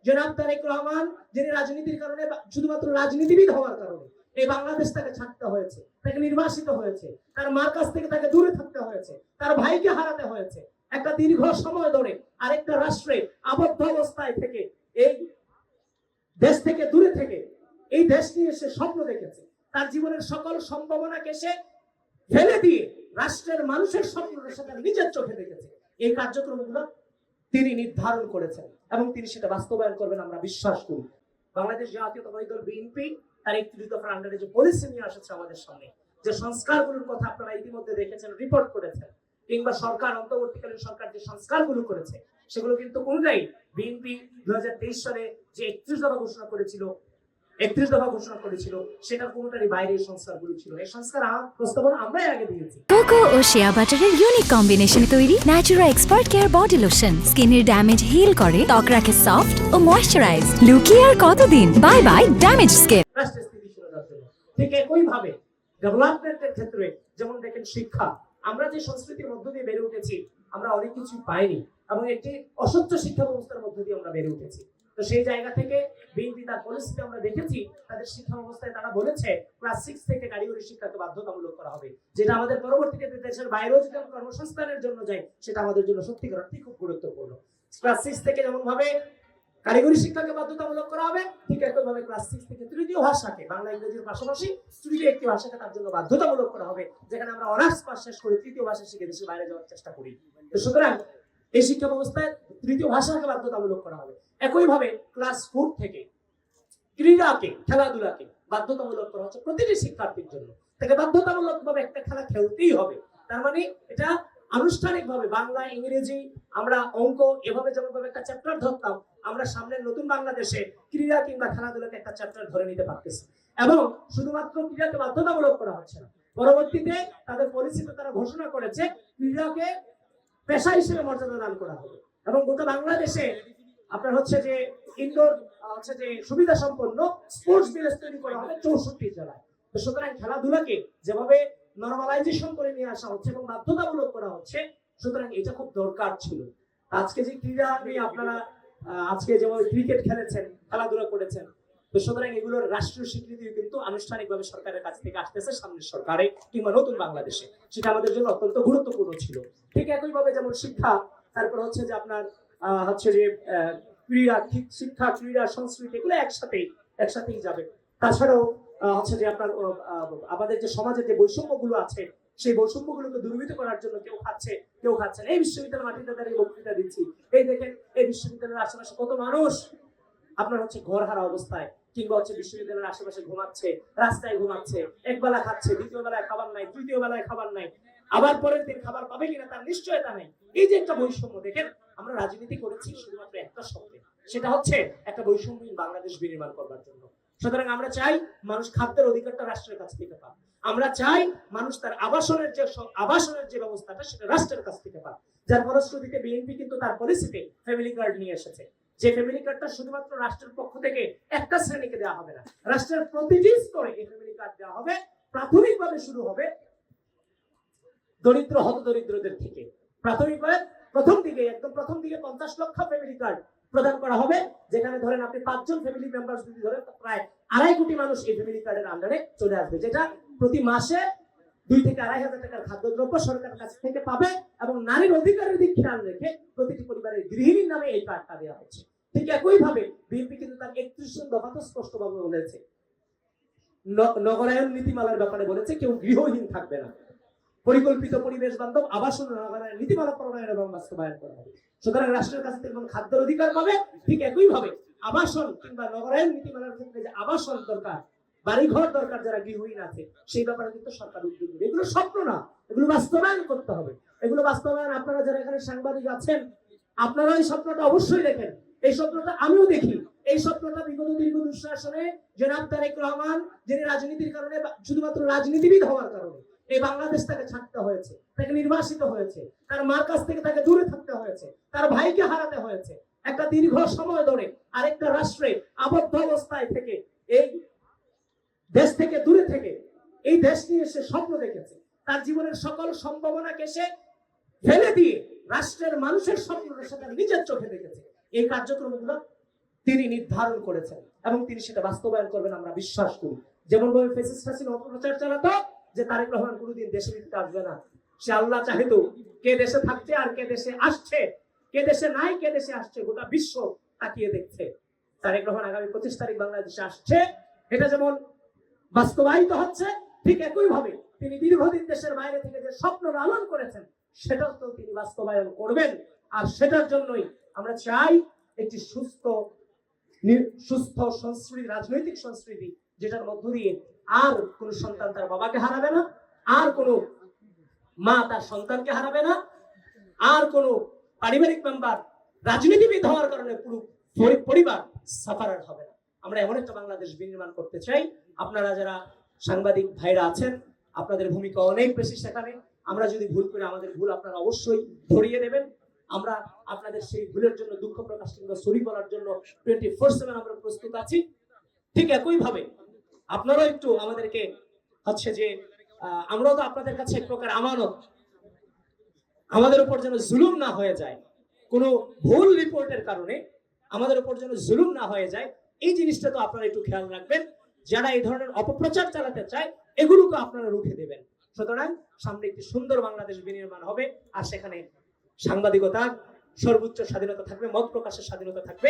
জনাব তারেক রহমান, যিনি রাজনীতির কারণে শুধুমাত্র রাজনীতিবিদ হওয়ার কারণে এই বাংলাদেশ তাকে ছাড়তে হয়েছে, তাকে নির্বাসিত হয়েছে, তার মার কাছ থেকে তাকে দূরে থাকতে হয়েছে, তার ভাইকে হারাতে হয়েছে, একটা দীর্ঘ সময় ধরে আরেকটা রাষ্ট্রে আবদ্ধ অবস্থায় থেকে এই দেশ থেকে দূরে থেকে এই দেশ নিয়ে সে স্বপ্ন দেখেছে। তার জীবনের সকল সম্ভাবনাকে সে ফেলে দিয়ে রাষ্ট্রের মানুষের স্বপ্নটার সাথে নিজের চোখে দেখেছে। এই কার্যক্রমগুলো তিনি নির্ধারণ করেছেন এবং তিনি সেটা বাস্তবায়ন করবেন আমরা বিশ্বাস করি। বাংলাদেশ জাতীয়তাবাদী দল বিএনপি তার 31 দফার আন্ডারে যে পলিসি নিয়ে এসেছে আমাদের সামনে, যে সংস্কারগুলোর কথা আপনারা ইতিমধ্যে দেখেছেন, রিপোর্ট করেছেন, কিংবা সরকার অন্তর্বর্তীকালীন সরকার যে সংস্কারগুলো করেছে সেগুলো কিন্তু কোনটাই বিএনপি 2023 সালে যে 31 দফা ঘোষণা করেছিল সেটার কোনটারই বাইরে এই সংস্কারগুলো ছিল। এই সংস্কার প্রস্তাবনা আমরাই আগে দিয়েছি। কোকো ও শিয়া বাটারের ইউনিক কম্বিনেশনে তৈরি Natura expert care body lotion স্কিনের ড্যামেজ হিল করে, ত্বক রাখে সফট ও ময়েশ্চারাইজ। লুকিয়ে আর কতদিন, বাই বাই ড্যামেজ স্কিন। রাষ্ট্রের স্থিতিশীলতার জন্য ঠিক একই ভাবে ডেভেলপমেন্টের ক্ষেত্রে যেমন দেখেন শিক্ষা, আমরা যে সংস্কৃতির মধ্য দিয়ে বেড়ে উঠেছি আমরা অনেক কিছু পাইনি এবং একটি অস্বচ্ছ শিক্ষা ব্যবস্থার মধ্য দিয়ে আমরা বেড়ে উঠেছি। তো সেই জায়গা থেকে বিএনপি তার পলিসিতে আমরা দেখেছি তাদের শিক্ষা ব্যবস্থায় তারা বলেছে ক্লাস 6 থেকে কারিগরি শিক্ষাকে বাধ্যতামূলক করা হবে, যেটা আমাদের পরবর্তীতে দেশের বাইরেও যদি কর্মসংস্থানের জন্য যাই সেটা আমাদের জন্য সত্যিকার অর্থে খুব গুরুত্বপূর্ণ। ক্লাস 6 থেকে যেমন ভাবে কারিগরি শিক্ষাকে বাধ্যতামূলক করা হবে, ঠিক একইভাবে ক্লাস 6 থেকে তৃতীয় ভাষাকে, বাংলা ইংরেজির পাশাপাশি তৃতীয় একটি ভাষাকে তার জন্য বাধ্যতামূলক করা হবে, যেখানে আমরা অনার্স পাস শেষ করে তৃতীয় ভাষা শিখে দেশের বাইরে যাওয়ার চেষ্টা করি। তো সুতরাং এই শিক্ষা ব্যবস্থায় তৃতীয় ভাষাকে বাধ্যতামূলক করা হবে। একইভাবে ক্লাস 4 থেকে ক্রীড়াকে, খেলাধুলাকে বাধ্যতামূলক করা হচ্ছে প্রতিটি শিক্ষার্থীর জন্য। তাকে বাধ্যতামূলকভাবে একটা খেলা খেলতেই হবে। তার মানে এটা আনুষ্ঠানিকভাবে বাংলা, ইংরেজি, আমরা অঙ্ক এভাবে যেমনভাবে একটা চ্যাপ্টার ধরতাম, আমরা সামনের নতুন বাংলাদেশে ক্রীড়া কিংবা খেলাধুলাকে একটা চ্যাপ্টার ধরে নিতে পারতেছি। এবং শুধুমাত্র ক্রীড়াকে বাধ্যতামূলক করা হচ্ছে না, পরবর্তীতে তাদের পলিসিতে তারা ঘোষণা করেছে ক্রীড়াকে পেশা হিসেবে মর্যাদা দান করা হবে এবং গোটা বাংলাদেশে আপনার হচ্ছে যে ইনডোর হচ্ছে যে সুবিধা সম্পন্ন স্পোর্টস ভিলেজ তৈরি করা হবে 64 জেলায়। তো সুতরাং খেলাধুলাকে যেভাবে নরমালাইজেশন করে নিয়ে আসা হচ্ছে এবং বাধ্যতামূলক করা হচ্ছে, সুতরাং এটা খুব দরকার ছিল। আজকে যে ক্রীড়া নিয়ে আপনারা আজকে যেভাবে ক্রিকেট খেলেছেন, খেলাধুলা করেছেন, তো সুতরাং এগুলোর রাষ্ট্রীয় স্বীকৃতি কিন্তু আনুষ্ঠানিকভাবে সরকারের কাছ থেকে আসতেছে সামনের সরকারে কিংবা নতুন বাংলাদেশে, সেটা আমাদের জন্য অত্যন্ত গুরুত্বপূর্ণ ছিল। ঠিক একইভাবে যেমন শিক্ষা, তারপর হচ্ছে যে আপনার হচ্ছে যে ক্রীড়া, শিক্ষা, ক্রীড়া, সংস্কৃতি এগুলো একসাথেই যাবে। তাছাড়াও হচ্ছে যে আপনার আমাদের যে সমাজের যে বৈষম্যগুলো আছে সেই বৈষম্যগুলোকে দূরীভূত করার জন্য কেউ খাচ্ছে না। এই বিশ্ববিদ্যালয়ের মাটিতে দাঁড়িয়ে বক্তৃতা দিচ্ছি, এই দেখেন এই বিশ্ববিদ্যালয়ের আশেপাশে কত মানুষ আপনার হচ্ছে ঘরহারা অবস্থায় কিংবা হচ্ছে বিশ্ববিদ্যালয়ের আশেপাশে ঘুমাচ্ছে, রাস্তায় ঘুমাচ্ছে, একবেলা খাচ্ছে, দ্বিতীয় বেলায় খাবার নাই, তৃতীয় বেলায় খাবার নাই, আবার পরের দিন খাবার পাবে কিনা তার নিশ্চয়তা নাই। এই যে একটা বৈষম্য, দেখেন আমরা রাজনীতি করেছি শুধুমাত্র একটা শব্দে, সেটা হচ্ছে একটা বৈষম্যহীন বাংলাদেশ বিনির্মাণ করবার জন্য। সুতরাং আমরা চাই মানুষ খাদ্যের অধিকারটা রাষ্ট্রের কাছ থেকে পায়, আমরা চাই মানুষ তার আবাসনের যে ব্যবস্থাটা সেটা রাষ্ট্রের কাছ থেকে পায়। যার ফলশ্রুতিতে বিএনপি কিন্তু তার পলিসিতে ফ্যামিলি কার্ড নিয়ে এসেছে, যে ফ্যামিলি কার্ডটা শুধুমাত্র রাষ্ট্রের পক্ষ থেকে একটা শ্রেণীকে দেওয়া হবে না, রাষ্ট্রের প্রতিটি স্তরে এই ফ্যামিলি কার্ড দেওয়া হবে। প্রাথমিকভাবে শুরু হবে দরিদ্র হতদরিদ্রদের থেকে, প্রাথমিকভাবে প্রথম দিকে 50 লক্ষ ফ্যামিলি কার্ড প্রদান করা হবে, যেখানে ধরেন আপনি 5 জন ফ্যামিলি মেম্বার যদি ধরেন প্রায় 2.5 কোটি মানুষ এই ফ্যামিলি কার্ডের আন্ডারে চলে আসবে, যেটা প্রতি মাসে 2 থেকে 2.5 হাজার টাকার খাদ্যদ্রব্য সরকারের কাছ থেকে পাবে এবং নারীর অধিকারের দিক খেয়াল রেখে প্রতিটি পরিবারের গৃহিণীর নামে এই কার্ডটা দেওয়া হচ্ছে। ঠিক একইভাবে বিএনপি কিন্তু তার 31 দফাতে স্পষ্টভাবে বলেছে, নগরায়ন নীতিমালার ব্যাপারে বলেছে কেউ গৃহহীন থাকবে না, পরিকল্পিত পরিবেশ বান্ধব আবাসন নগরায়ন নীতিমালা প্রণয়ন এবং বাস্তবায়ন করা হবে। সুতরাং রাষ্ট্রের কাছে যেমন খাদ্যের অধিকার পাবে, ঠিক একইভাবে আবাসন কিংবা নগরায়ন নীতিমালার ক্ষেত্রে যে আবাসন দরকার, বাড়িঘর দরকার যারা গৃহহীন আছে, সেই ব্যাপারে কিন্তু সরকার উদ্যোগ নেবে। এগুলো স্বপ্ন না, এগুলো বাস্তবায়ন করতে হবে। এগুলো বাস্তবায়ন আপনারা যারা এখানে সাংবাদিক আছেন, আপনারা এই স্বপ্নটা অবশ্যই দেখেন। এই স্বপ্নটা আমিও দেখি। এই স্বপ্নটা বিগত দীর্ঘ দুঃশাসনে জনাব তারেক রহমান, যিনি রাজনীতির কারণে শুধুমাত্র রাজনীতিবিদ হওয়ার কারণে এই বাংলাদেশ তাকে ছাড়তে হয়েছে, তাকে নির্বাসিত হয়েছে, তার মার কাছ থেকে তাকে দূরে থাকতে হয়েছে, তার ভাইকে হারাতে হয়েছে, একটা দীর্ঘ সময় ধরে আরেকটা রাষ্ট্রে আবদ্ধ অবস্থায় থেকে এই দেশ থেকে দূরে থেকে এই দেশ নিয়ে সে স্বপ্ন দেখেছে। তার জীবনের সকল সম্ভাবনাকে সে ফেলে দিয়ে রাষ্ট্রের মানুষের স্বপ্নটার সাথে নিজের চোখে দেখেছে। এই কার্যক্রমগুলো তিনি নির্ধারণ করেছেন এবং তিনি সেটা বাস্তবায়ন করবেন আমরা বিশ্বাস করি। যেমন ভাবে ফ্যাসিস্ট হাসিনা অপপ্রচার চালাতো যে তারেক রহমান কোনোদিন দেশে ফিরতে আসবে না, সে আল্লাহ চাহেতো কে দেশে থাকছে আর কে দেশে আসছে, কে দেশে নাই কে দেশে আসছে, গোটা বিশ্ব তাকিয়ে দেখছে। তারেক রহমান আগামী 25 তারিখ বাংলাদেশে আসছে, এটা যেমন বাস্তবায়িত হচ্ছে, ঠিক একই ভাবে তিনি দীর্ঘদিন দেশের বাইরে থেকে যে স্বপ্ন লালন করেছেন সেটাও তো তিনি বাস্তবায়ন করবেন। আর সেটার জন্যই আমরা চাই একটি সুস্থ সংস্কৃতি, রাজনৈতিক সংস্কৃতি, যেটার মধ্য দিয়ে আর কোন সন্তান তার বাবাকে হারাবে না, আর কোন মা তার সন্তানকে হারাবে না, আর কোন পারিবারিক মেম্বার রাজনীতিবিদ হওয়ার কারণে পুরো পরিবার সাফারার হবে না। আমরা এমন একটা বাংলাদেশ বিনির্মাণ করতে চাই। আপনারা যারা সাংবাদিক ভাইরা আছেন, আপনাদের ভূমিকা অনেক বেশি সেখানে। আমরা যদি ভুল করি আমাদের ভুল আপনারা অবশ্যই ধরিয়ে দেবেন। আমরা আপনাদের সেই ভুলের জন্য দুঃখ প্রকাশ কিংবা সরি বলার জন্য 24/7 আমরা প্রস্তুত আছি। ঠিক একই ভাবে আপনারাও একটু আমাদেরকে হচ্ছে যে আমরাও তো আপনাদের কাছে এক প্রকার আমানত, আমাদের উপর যেন জুলুম না হয়ে যায়, কোনো ভুল রিপোর্টের কারণে আমাদের উপর যেন জুলুম না হয়ে যায়, এই জিনিসটা তো আপনারা একটু খেয়াল রাখবেন। যারা এই ধরনের অপপ্রচার চালাতে চায় এগুলোকে আপনারা রুখে দেবেন। সুতরাং সামনে একটি সুন্দর বাংলাদেশ বিনির্মাণ হবে, আর সেখানে সাংবাদিকতার সর্বোচ্চ স্বাধীনতা থাকবে, মত প্রকাশের স্বাধীনতা থাকবে।